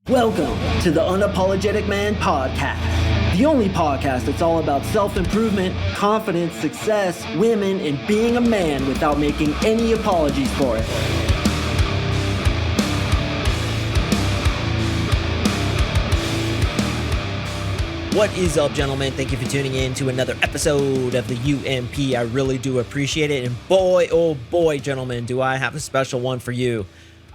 Welcome to the Unapologetic Man Podcast, the only podcast that's all about self-improvement, confidence, success, women, and being a man without making any apologies for it. What is up, gentlemen? Thank you for tuning in to another episode of the UMP. I really do appreciate it. And boy, oh boy, gentlemen, do I have a special one for you.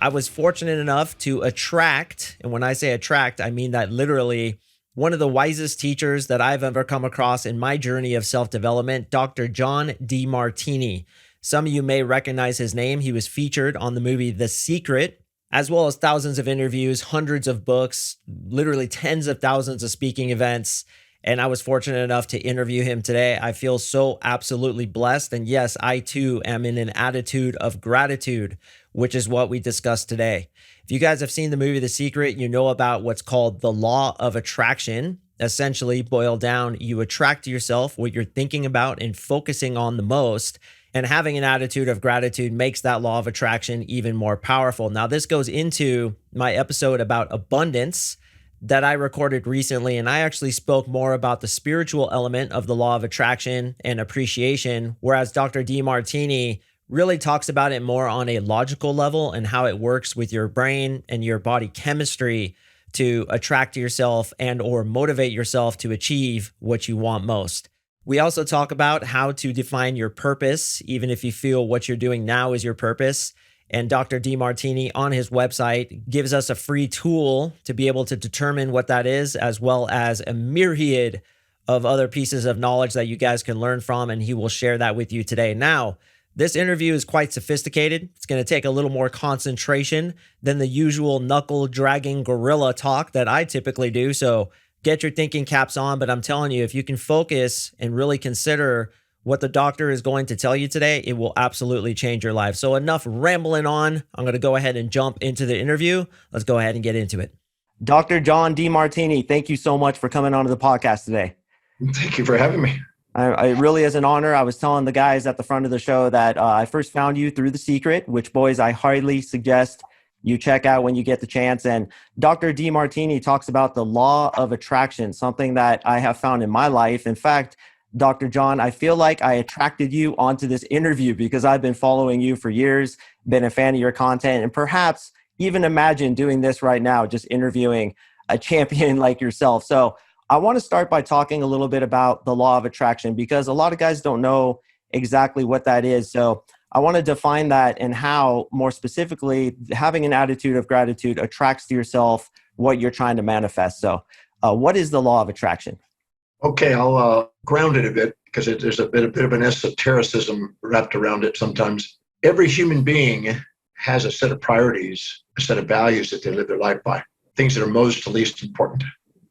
I was fortunate enough to attract, and when I say attract, I mean that literally, one of the wisest teachers that I've ever come across in my journey of self-development, Dr. John DeMartini. Some of you may recognize his name. He was featured on the movie The Secret, as well as thousands of interviews, hundreds of books, literally tens of thousands of speaking events. And I was fortunate enough to interview him today. I feel so absolutely blessed. And yes, I too am in an attitude of gratitude, which is what we discussed today. If you guys have seen the movie The Secret, you know about what's called the law of attraction. Essentially, boiled down, you attract to yourself what you're thinking about and focusing on the most. And having an attitude of gratitude makes that law of attraction even more powerful. Now, this goes into my episode about abundance that I recorded recently, and I actually spoke more about the spiritual element of the law of attraction and appreciation, whereas Dr. DeMartini really talks about it more on a logical level and how it works with your brain and your body chemistry to attract to yourself and or motivate yourself to achieve what you want most. We also talk about how to define your purpose, even if you feel what you're doing now is your purpose. And Dr. DeMartini on his website gives us a free tool to be able to determine what that is, as well as a myriad of other pieces of knowledge that you guys can learn from, and he will share that with you today. Now, this interview is quite sophisticated. It's going to take a little more concentration than the usual knuckle-dragging gorilla talk that I typically do, so get your thinking caps on. But I'm telling you, if you can focus and really consider what the doctor is going to tell you today, it will absolutely change your life. So enough rambling on. I'm going to go ahead and jump into the interview. Let's go ahead and get into it. Dr. John DeMartini, thank you so much for coming onto the podcast today. Thank you for having me. It really is an honor. I was telling the guys at the front of the show that I first found you through The Secret, which, boys, I highly suggest you check out when you get the chance. And Dr. DeMartini talks about the law of attraction, something that I have found in my life. In fact, Dr. John, I feel like I attracted you onto this interview because I've been following you for years, been a fan of your content, and perhaps even imagine doing this right now, just interviewing a champion like yourself. So I want to start by talking a little bit about the law of attraction because a lot of guys don't know exactly what that is. So I want to define that and how, more specifically, having an attitude of gratitude attracts to yourself what you're trying to manifest. So what is the law of attraction? Okay, I'll ground it a bit because there's a bit of an esotericism wrapped around it sometimes. Every human being has a set of priorities, a set of values that they live their life by, things that are most to least important.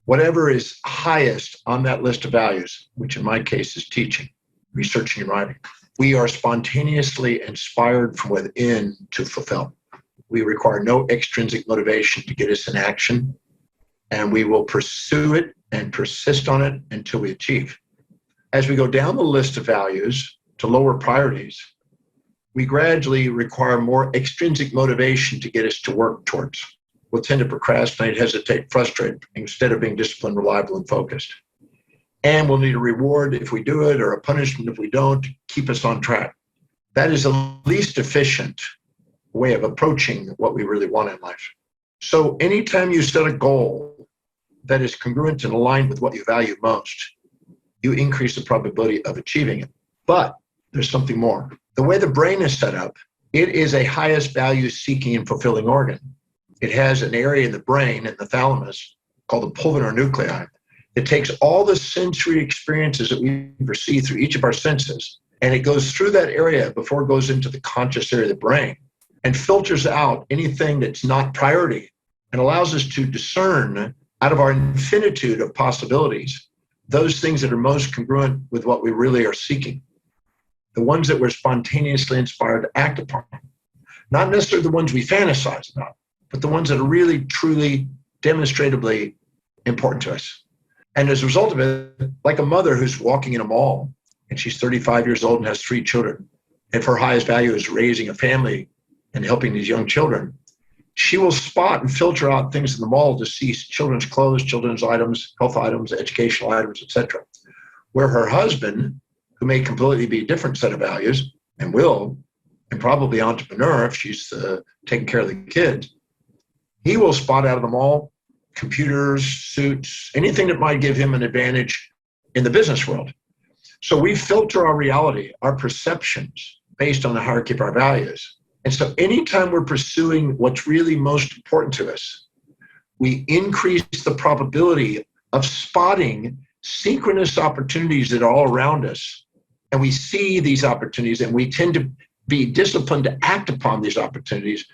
Whatever is highest on that list of values, which in my case is teaching, researching, and writing, we are spontaneously inspired from within to fulfill. We require no extrinsic motivation to get us in action, and we will pursue it and persist on it until we achieve. As we go down the list of values to lower priorities, we gradually require more extrinsic motivation to get us to work towards. We'll tend to procrastinate, hesitate, frustrate, instead of being disciplined, reliable, and focused. And we'll need a reward if we do it or a punishment if we don't to keep us on track. That is the least efficient way of approaching what we really want in life. So anytime you set a goal that is congruent and aligned with what you value most, you increase the probability of achieving it. But there's something more. The way the brain is set up, it is a highest value seeking and fulfilling organ. It has an area in the brain, in the thalamus, called the pulvinar nuclei. It takes all the sensory experiences that we receive through each of our senses, and it goes through that area before it goes into the conscious area of the brain and filters out anything that's not priority and allows us to discern out of our infinitude of possibilities, those things that are most congruent with what we really are seeking, the ones that we're spontaneously inspired to act upon, not necessarily the ones we fantasize about, but the ones that are really, truly, demonstratively important to us. And as a result of it, like a mother who's walking in a mall and she's 35 years old and has 3 children, if her highest value is raising a family and helping these young children, She will spot and filter out things in the mall to see children's clothes, children's items, health items, educational items, etc. Where her husband, who may completely be a different set of values and will, and probably entrepreneur if she's taking care of the kids, he will spot out of the mall computers, suits, anything that might give him an advantage in the business world. So we filter our reality, our perceptions, based on the hierarchy of our values. And so anytime we're pursuing what's really most important to us, we increase the probability of spotting synchronous opportunities that are all around us. And we see these opportunities and we tend to be disciplined to act upon these opportunities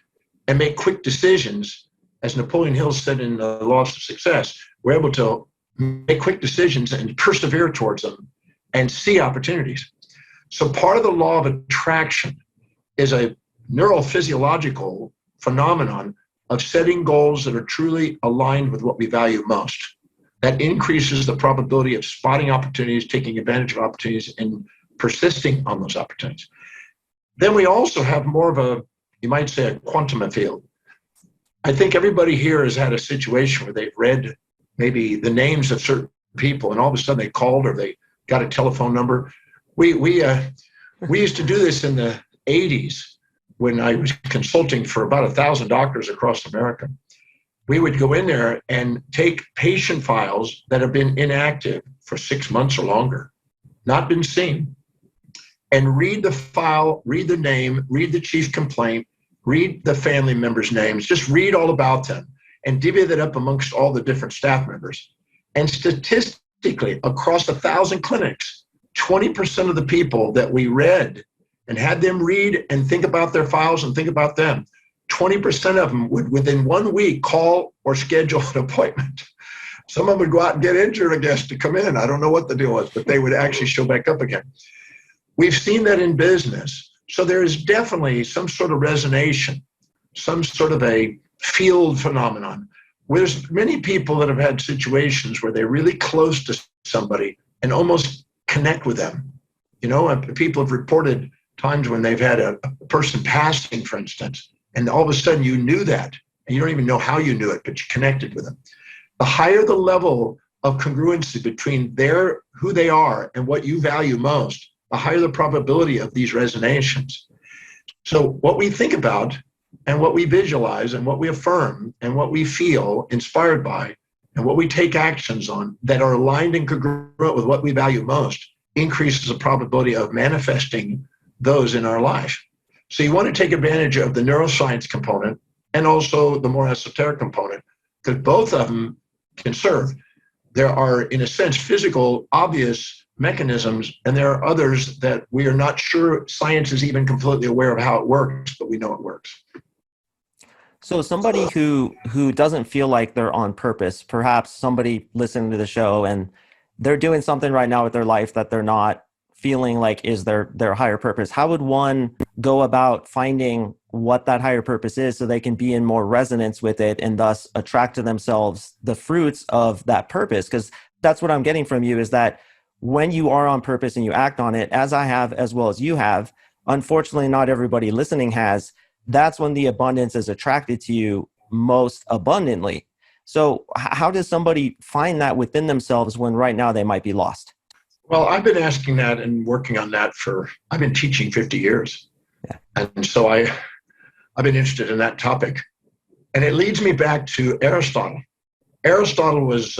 and make quick decisions. As Napoleon Hill said in The Laws of Success, we're able to make quick decisions and persevere towards them and see opportunities. So part of the law of attraction is a neurophysiological phenomenon of setting goals that are truly aligned with what we value most. That increases the probability of spotting opportunities, taking advantage of opportunities, and persisting on those opportunities. Then we also have more of a, you might say, a quantum field. I think everybody here has had a situation where they've read maybe the names of certain people and all of a sudden they called or they got a telephone number. We used to do this in the 80s when I was consulting for about 1,000 doctors across America. We would go in there and take patient files that have been inactive for 6 months or longer, not been seen, and read the file, read the name, read the chief complaint, read the family members' names, just read all about them and divvy that up amongst all the different staff members. And statistically, across 1,000 clinics, 20% of the people that we read and had them read and think about their files and think about them, 20% of them would within 1 week call or schedule an appointment. Some of them would go out and get injured, I guess, to come in. I don't know what the deal was, but they would actually show back up again. We've seen that in business. So there is definitely some sort of resonation, some sort of a field phenomenon. Where there's many people that have had situations where they're really close to somebody and almost connect with them. You know, people have reported times when they've had a person passing, for instance, and all of a sudden you knew that, and you don't even know how you knew it, but you connected with them. The higher the level of congruency between who they are and what you value most, the higher the probability of these resonations. So what we think about and what we visualize and what we affirm and what we feel inspired by and what we take actions on that are aligned and congruent with what we value most increases the probability of manifesting those in our life. So you want to take advantage of the neuroscience component and also the more esoteric component, because both of them can serve. There are, in a sense, physical, obvious mechanisms, and there are others that we are not sure science is even completely aware of how it works, but we know it works. So somebody who doesn't feel like they're on purpose, perhaps somebody listening to the show and they're doing something right now with their life that they're not feeling like is their higher purpose, how would one go about finding what that higher purpose is so they can be in more resonance with it and thus attract to themselves the fruits of that purpose? Because that's what I'm getting from you, is that when you are on purpose and you act on it, as I have, as well as you have, unfortunately, not everybody listening has, that's when the abundance is attracted to you most abundantly. So how does somebody find that within themselves when right now they might be lost? Well, I've been asking that and working on that I've been teaching 50 years. Yeah. And so I've been interested in that topic. And it leads me back to Aristotle. Aristotle was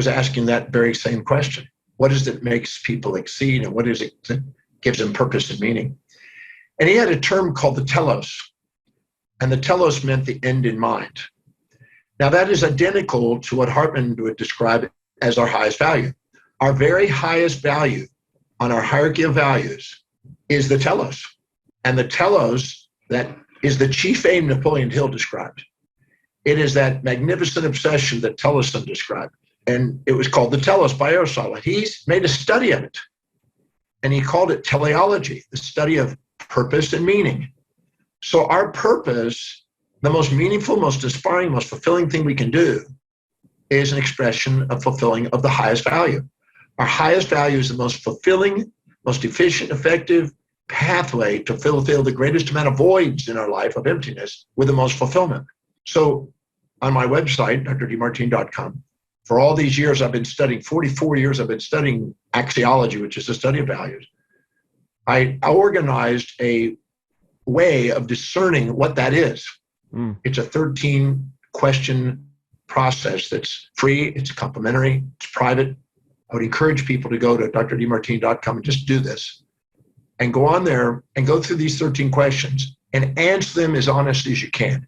asking that very same question. What is it that makes people exceed, and what is it that gives them purpose and meaning? And he had a term called the telos. And the telos meant the end in mind. Now that is identical to what Hartman would describe as our highest value. Our very highest value on our hierarchy of values is the telos. And the telos, that is the chief aim Napoleon Hill described. It is that magnificent obsession that Tennyson described. And it was called the telos by Aristotle. He's made a study of it. And he called it teleology, the study of purpose and meaning. So our purpose, the most meaningful, most inspiring, most fulfilling thing we can do is an expression of fulfilling of the highest value. Our highest value is the most fulfilling, most efficient, effective, pathway to fulfill the greatest amount of voids in our life of emptiness with the most fulfillment. So on my website, drdemartini.com, for all these years I've been studying, 44 years I've been studying axiology, which is the study of values. I organized a way of discerning what that is. It's a 13-question process that's free, it's complimentary, it's private. I would encourage people to go to drdemartini.com and just do this and go on there and go through these 13 questions and answer them as honestly as you can.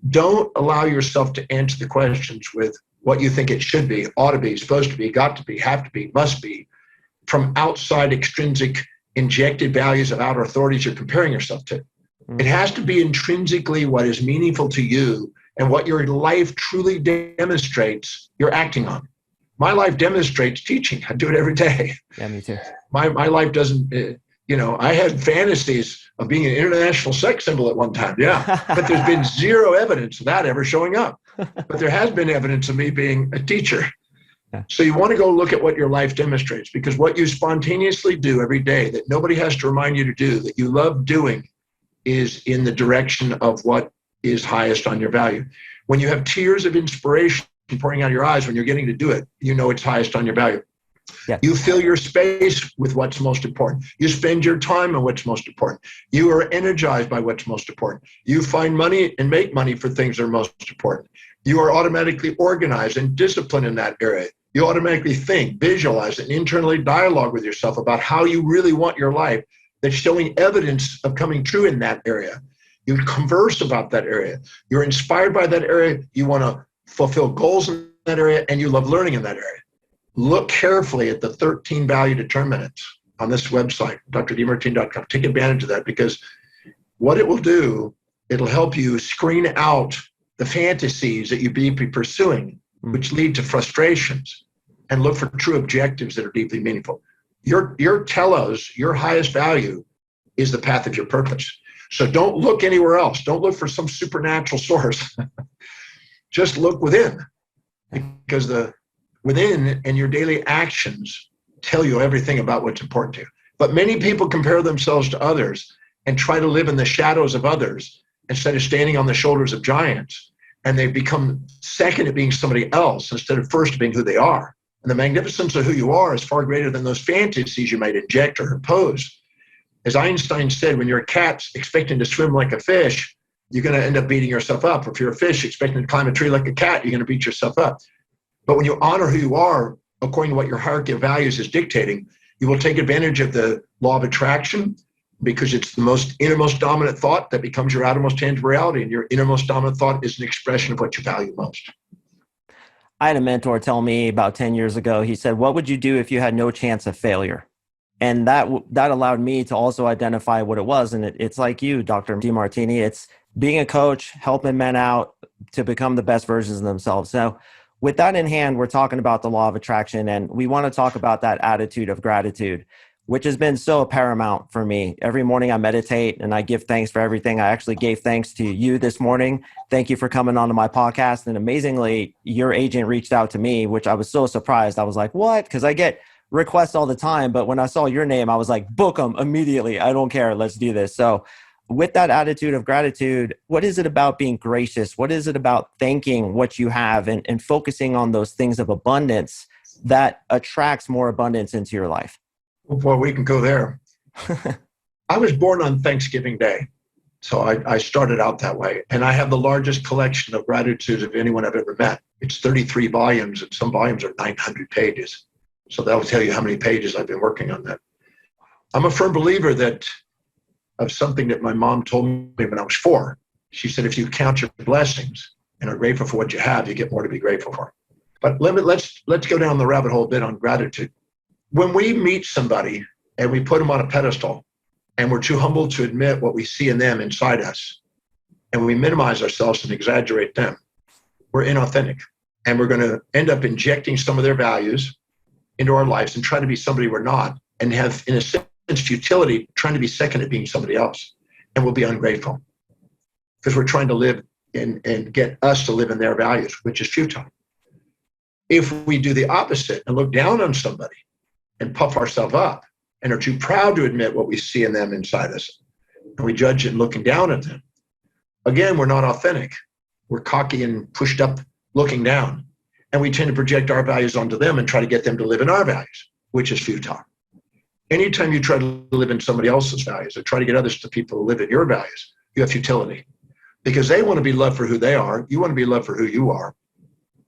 Don't allow yourself to answer the questions with what you think it should be, ought to be, supposed to be, got to be, have to be, must be, from outside extrinsic injected values of outer authorities you're comparing yourself to. It has to be intrinsically what is meaningful to you and what your life truly demonstrates you're acting on. My life demonstrates teaching. I do it every day. Yeah, me too. My life doesn't, I had fantasies of being an international sex symbol at one time. Yeah. But there's been zero evidence of that ever showing up. But there has been evidence of me being a teacher. Yeah. So you want to go look at what your life demonstrates, because what you spontaneously do every day that nobody has to remind you to do, that you love doing, is in the direction of what is highest on your value. When you have tears of inspiration pouring out of your eyes when you're getting to do it, you know it's highest on your value. Yeah. You fill your space with what's most important. You spend your time on what's most important. You are energized by what's most important. You find money and make money for things that are most important. You are automatically organized and disciplined in that area. You automatically think, visualize, and internally dialogue with yourself about how you really want your life that's showing evidence of coming true in that area. You converse about that area. You're inspired by that area. You want to fulfill goals in that area, and you love learning in that area. Look carefully at the 13 value determinants on this website, drdemartini.com. Take advantage of that, because what it will do, it'll help you screen out the fantasies that you be pursuing, which lead to frustrations, and look for true objectives that are deeply meaningful. Your telos, your highest value, is the path of your purpose. So don't look anywhere else. Don't look for some supernatural source. Just look within, because the within and your daily actions tell you everything about what's important to you. But many people compare themselves to others and try to live in the shadows of others instead of standing on the shoulders of giants. And they become second at being somebody else instead of first being who they are. And the magnificence of who you are is far greater than those fantasies you might inject or impose. As Einstein said, when you're a cat expecting to swim like a fish, you're going to end up beating yourself up. Or if you're a fish expecting to climb a tree like a cat, you're going to beat yourself up. But when you honor who you are, according to what your hierarchy of values is dictating, you will take advantage of the law of attraction, because it's the most innermost dominant thought that becomes your outermost tangible reality. And your innermost dominant thought is an expression of what you value most. I had a mentor tell me about 10 years ago, he said, what would you do if you had no chance of failure? And that allowed me to also identify what it was. And it's like you, Dr. DeMartini, it's being a coach, helping men out to become the best versions of themselves. So with that in hand, we're talking about the law of attraction, and we want to talk about that attitude of gratitude, which has been so paramount for me. Every morning I meditate and I give thanks for everything. I actually gave thanks to you this morning. Thank you for coming onto my podcast. And amazingly, your agent reached out to me, which I was so surprised. I was like, what? Because I get requests all the time. But when I saw your name, I was like, book them immediately. I don't care. Let's do this. So with that attitude of gratitude, what is it about being gracious? What is it about thanking what you have and focusing on those things of abundance that attracts more abundance into your life? Well, we can go there. I was born on Thanksgiving Day. So I started out that way. And I have the largest collection of gratitudes of anyone I've ever met. It's 33 volumes, and some volumes are 900 pages. So that'll tell you how many pages I've been working on that. I'm a firm believer of something that my mom told me when I was 4. She said, if you count your blessings and are grateful for what you have, you get more to be grateful for. But let's go down the rabbit hole a bit on gratitude. When we meet somebody and we put them on a pedestal and we're too humble to admit what we see in them inside us, and we minimize ourselves and exaggerate them, we're inauthentic. And we're going to end up injecting some of their values into our lives and try to be somebody we're not, and have, in a sense, futility trying to be second at being somebody else. And we'll be ungrateful because we're trying to live and get us to live in their values, which is futile. If we do the opposite and look down on somebody and puff ourselves up and are too proud to admit what we see in them inside us. And we judge it looking down at them. Again, we're not authentic. We're cocky and pushed up looking down. And we tend to project our values onto them and try to get them to live in our values, which is futile. Anytime you try to live in somebody else's values or try to get others to people to live in your values, you have futility. Because they want to be loved for who they are. You want to be loved for who you are.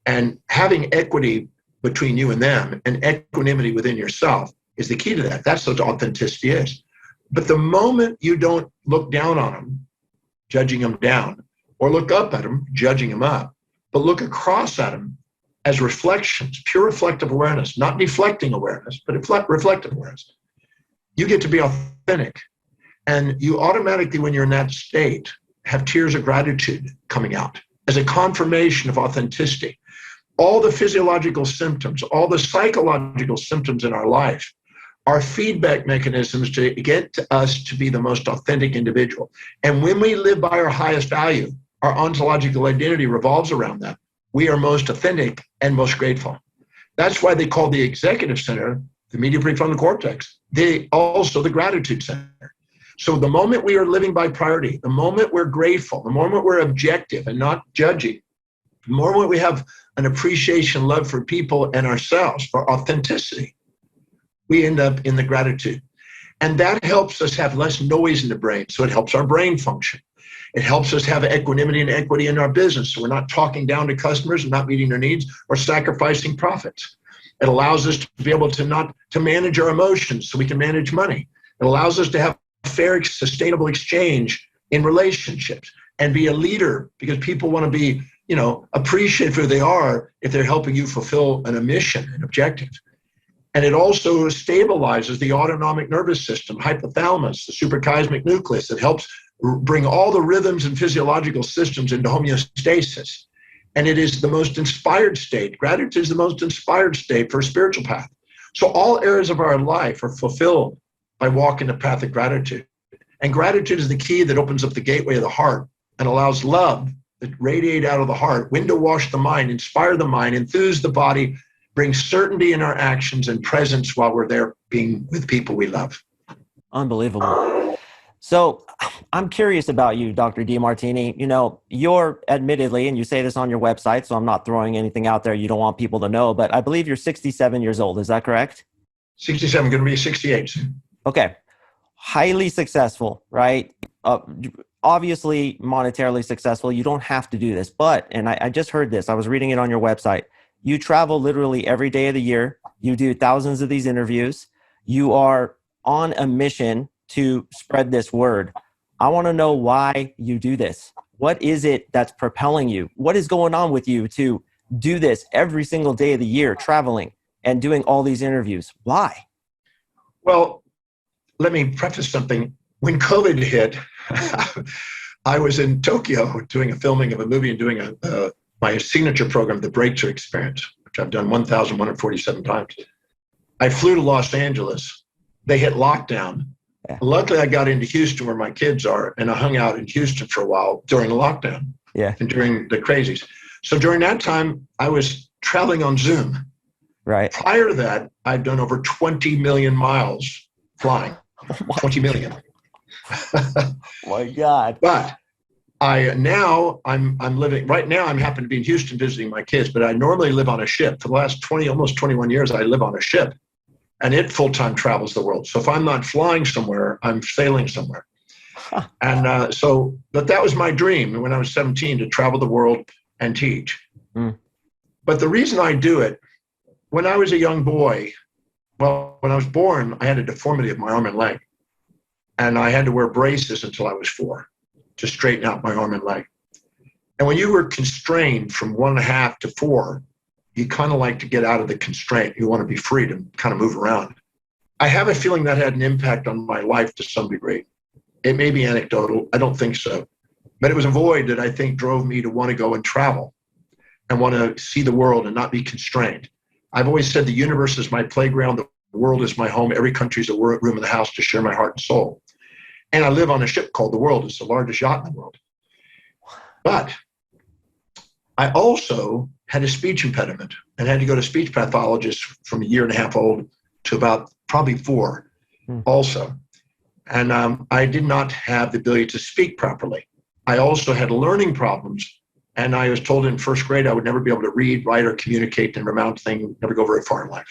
And having equity between you and them and equanimity within yourself is the key to that. That's what authenticity is. But the moment you don't look down on them, judging them down, or look up at them, judging them up, but look across at them as reflections, pure reflective awareness, not deflecting awareness, but reflective awareness, you get to be authentic. And you automatically, when you're in that state, have tears of gratitude coming out as a confirmation of authenticity. All the physiological symptoms, all the psychological symptoms in our life are feedback mechanisms to get us to be the most authentic individual. And when we live by our highest value, our ontological identity revolves around that. We are most authentic and most grateful. That's why they call the executive center, the medial prefrontal cortex, also the gratitude center. So the moment we are living by priority, the moment we're grateful, the moment we're objective and not judging, the moment we have an appreciation, love for people and ourselves, for authenticity, we end up in the gratitude. And that helps us have less noise in the brain. So it helps our brain function. It helps us have equanimity and equity in our business. So we're not talking down to customers and not meeting their needs or sacrificing profits. It allows us to be able to manage our emotions so we can manage money. It allows us to have fair, sustainable exchange in relationships and be a leader because people want to be, appreciated for who they are if they're helping you fulfill a mission, an objective. And it also stabilizes the autonomic nervous system, hypothalamus, the suprachiasmatic nucleus. It helps bring all the rhythms and physiological systems into homeostasis. And it is the most inspired state. Gratitude is the most inspired state for a spiritual path. So all areas of our life are fulfilled by walking the path of gratitude. And gratitude is the key that opens up the gateway of the heart and allows love that radiate out of the heart, window wash the mind, inspire the mind, enthuse the body, bring certainty in our actions and presence while we're there being with people we love. Unbelievable. So I'm curious about you, Dr. DeMartini. You're admittedly, and you say this on your website, so I'm not throwing anything out there you don't want people to know, but I believe you're 67 years old. Is that correct? 67, going to be 68 soon. Okay. Highly successful, right? Obviously monetarily successful. You don't have to do this, but, and I just heard this, I was reading it on your website. You travel literally every day of the year. You do thousands of these interviews. You are on a mission to spread this word. I want to know why you do this. What is it that's propelling you? What is going on with you to do this every single day of the year, traveling and doing all these interviews? Why? Well, let me preface something. When COVID hit, I was in Tokyo doing a filming of a movie and doing my signature program, The Breakthrough Experience, which I've done 1,147 times. I flew to Los Angeles. They hit lockdown. Yeah. Luckily, I got into Houston where my kids are, and I hung out in Houston for a while during the lockdown and during the crazies. So during that time, I was traveling on Zoom. Right. Prior to that, I'd done over 20 million miles flying. 20 million. My God. But I'm living right now. I'm happen to be in Houston visiting my kids, but I normally live on a ship. For the last almost 21 years, I live on a ship, and it full-time travels the world. So if I'm not flying somewhere, I'm sailing somewhere. Huh. And but that was my dream when I was 17 to travel the world and teach. Mm. But the reason I do it, when I was a young boy, when I was born, I had a deformity of my arm and leg. And I had to wear braces until I was 4 to straighten out my arm and leg. And when you were constrained from 1.5 to 4, you kind of like to get out of the constraint. You want to be free to kind of move around. I have a feeling that had an impact on my life to some degree. It may be anecdotal. I don't think so. But it was a void that I think drove me to want to go and travel and want to see the world and not be constrained. I've always said the universe is my playground. The world is my home. Every country is a room in the house to share my heart and soul. And I live on a ship called The World. It's the largest yacht in the world. But I also had a speech impediment and had to go to speech pathologist from 1.5 years old to about probably 4. also. And I did not have the ability to speak properly. I also had learning problems. And I was told in first grade I would never be able to read, write, or communicate and amount thing, never go very far in life.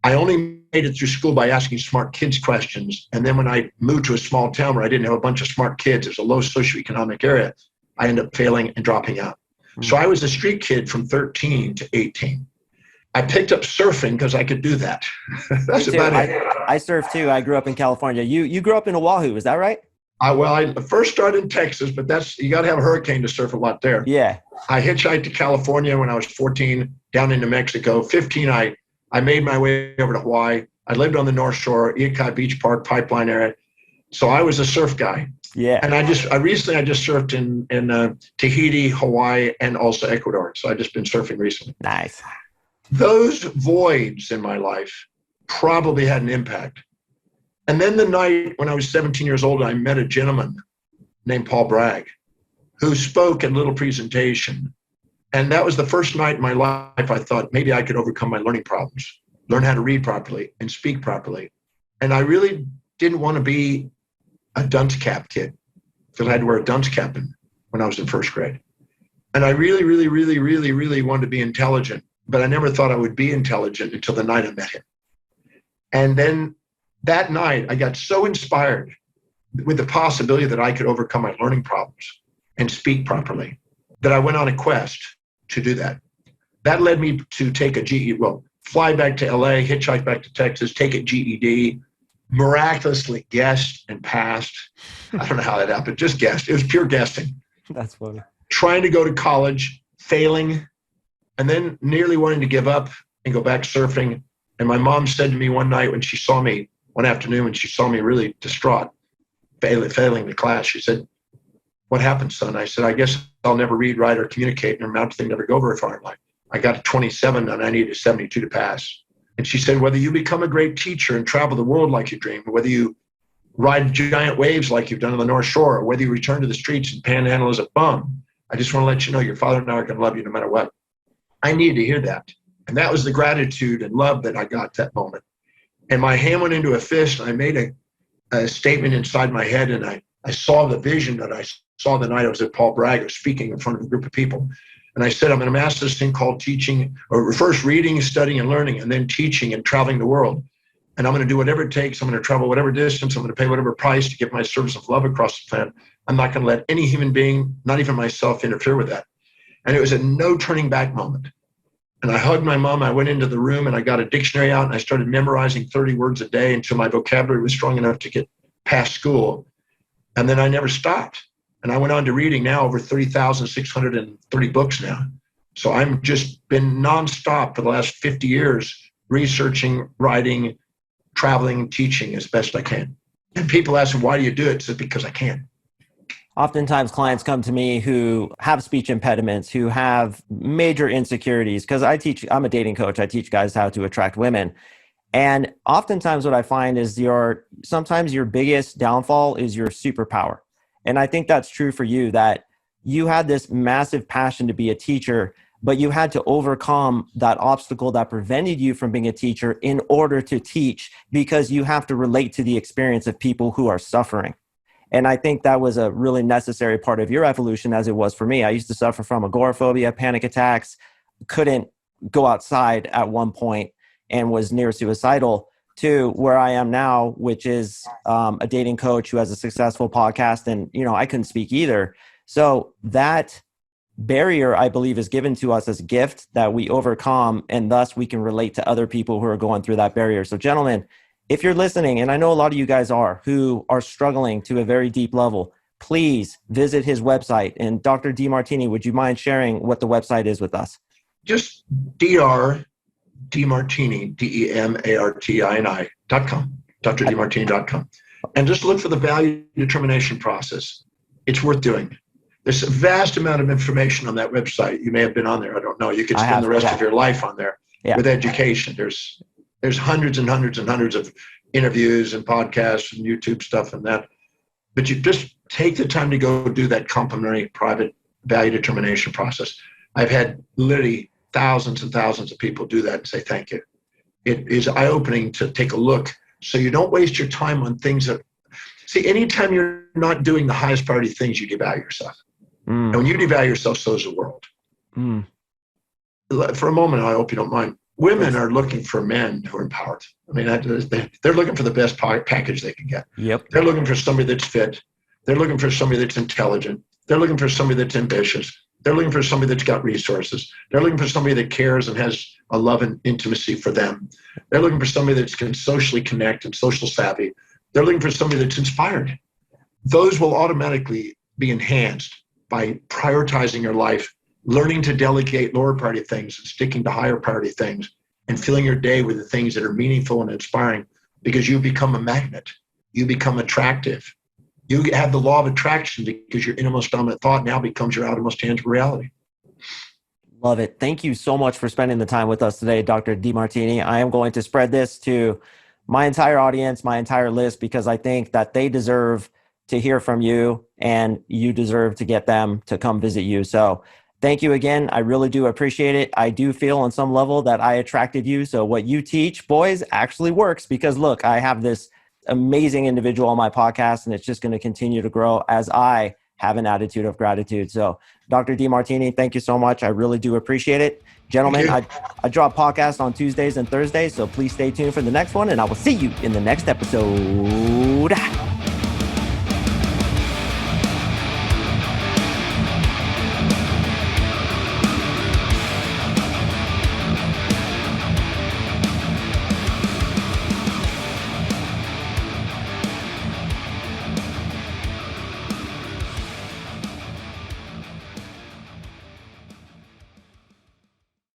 I only made it through school by asking smart kids questions. And then when I moved to a small town where I didn't have a bunch of smart kids, it was a low socioeconomic area, I ended up failing and dropping out. So I was a street kid from 13 to 18. I picked up surfing because I could do that. That's about it. I surf too. I grew up in California. You grew up in Oahu, is that right? I first started in Texas, but you got to have a hurricane to surf a lot there. Yeah. I hitchhiked to California when I was 14, down into Mexico. 15, I made my way over to Hawaii. I lived on the North Shore, Ikai Beach Park, Pipeline area. So I was a surf guy. Yeah. And I recently just surfed in Tahiti, Hawaii, and also Ecuador. So I've just been surfing recently. Nice. Those voids in my life probably had an impact. And then the night when I was 17 years old, I met a gentleman named Paul Bragg who spoke at a little presentation. And that was the first night in my life I thought maybe I could overcome my learning problems, learn how to read properly and speak properly. And I really didn't want to be a dunce cap kid. I had to wear a dunce cap when I was in first grade. And I really, really, really, really, really wanted to be intelligent, but I never thought I would be intelligent until the night I met him. And then that night, I got so inspired with the possibility that I could overcome my learning problems and speak properly that I went on a quest to do that. That led me to take a GED, fly back to LA, hitchhike back to Texas, take a GED, miraculously guessed and passed. I don't know how that happened, just guessed. It was pure guessing. That's funny. Trying to go to college, failing, and then nearly wanting to give up and go back surfing. And my mom said to me one night when she saw me, one afternoon when she saw me really distraught, failing the class, she said, "What happened, son?" I said, "I guess I'll never read, write, or communicate, and amount to thing never go very far in life. I got a 27 and I needed a 72 to pass." And she said, "Whether you become a great teacher and travel the world like you dream, or whether you ride giant waves like you've done on the North Shore, or whether you return to the streets and panhandle as a bum, I just want to let you know your father and I are going to love you no matter what." I needed to hear that. And that was the gratitude and love that I got that moment. And my hand went into a fist, and I made a statement inside my head, and I saw the vision that I saw the night I was at Paul Bragg. I was speaking in front of a group of people. And I said, I'm going to master this thing called teaching, or first reading, studying, and learning, and then teaching and traveling the world. And I'm going to do whatever it takes. I'm going to travel whatever distance. I'm going to pay whatever price to give my service of love across the planet. I'm not going to let any human being, not even myself, interfere with that. And it was a no turning back moment. And I hugged my mom. I went into the room and I got a dictionary out and I started memorizing 30 words a day until my vocabulary was strong enough to get past school. And then I never stopped. And I went on to reading now over 30,630 books now. So I'm just been nonstop for the last 50 years, researching, writing, traveling, teaching as best I can. And people ask me, why do you do it? It's because I can. Oftentimes clients come to me who have speech impediments, who have major insecurities, because I'm a dating coach. I teach guys how to attract women. And oftentimes what I find is sometimes your biggest downfall is your superpower. And I think that's true for you, that you had this massive passion to be a teacher, but you had to overcome that obstacle that prevented you from being a teacher in order to teach, because you have to relate to the experience of people who are suffering. And I think that was a really necessary part of your evolution, as it was for me. I used to suffer from agoraphobia, panic attacks, couldn't go outside at one point, and was near suicidal, to where I am now, which is a dating coach who has a successful podcast. And, I couldn't speak either. So that barrier, I believe, is given to us as a gift that we overcome, and thus we can relate to other people who are going through that barrier. So gentlemen, if you're listening, and I know a lot of you guys are, who are struggling to a very deep level, please visit his website. And Dr. DeMartini, would you mind sharing what the website is with us? Just DeMartini, DeMartini.com, DrDeMartini.com. And just look for the value determination process. It's worth doing. There's a vast amount of information on that website. You may have been on there. I don't know. You could spend the rest of your life on there with education. There's hundreds and hundreds and hundreds of interviews and podcasts and YouTube stuff and that. But you just take the time to go do that complimentary private value determination process. I've had literally thousands and thousands of people do that and say thank you. It is eye-opening to take a look So you don't waste your time on things that, see, anytime you're not doing the highest priority things, you devalue yourself. And when you devalue yourself, so does the world. For a moment, I hope you don't mind. Women are looking for men who are empowered. I mean, they're looking for the best package they can get. Yep. They're looking for somebody that's fit. They're looking for somebody that's intelligent. They're looking for somebody that's ambitious. They're looking for somebody that's got resources. They're looking for somebody that cares and has a love and intimacy for them. They're looking for somebody that can socially connect and social savvy. They're looking for somebody that's inspired. Those will automatically be enhanced by prioritizing your life, learning to delegate lower priority things and sticking to higher priority things, and filling your day with the things that are meaningful and inspiring, because you become a magnet. You become attractive. You have the law of attraction because your innermost dominant thought now becomes your outermost tangible reality. Love it. Thank you so much for spending the time with us today, Dr. DeMartini. I am going to spread this to my entire audience, my entire list, because I think that they deserve to hear from you and you deserve to get them to come visit you. So thank you again. I really do appreciate it. I do feel on some level that I attracted you. So what you teach, boys, actually works, because look, I have this amazing individual on my podcast and it's just going to continue to grow as I have an attitude of gratitude. So Dr. DeMartini, thank you so much. I really do appreciate it. Gentlemen, I drop podcasts on Tuesdays and Thursdays, so please stay tuned for the next one and I will see you in the next episode.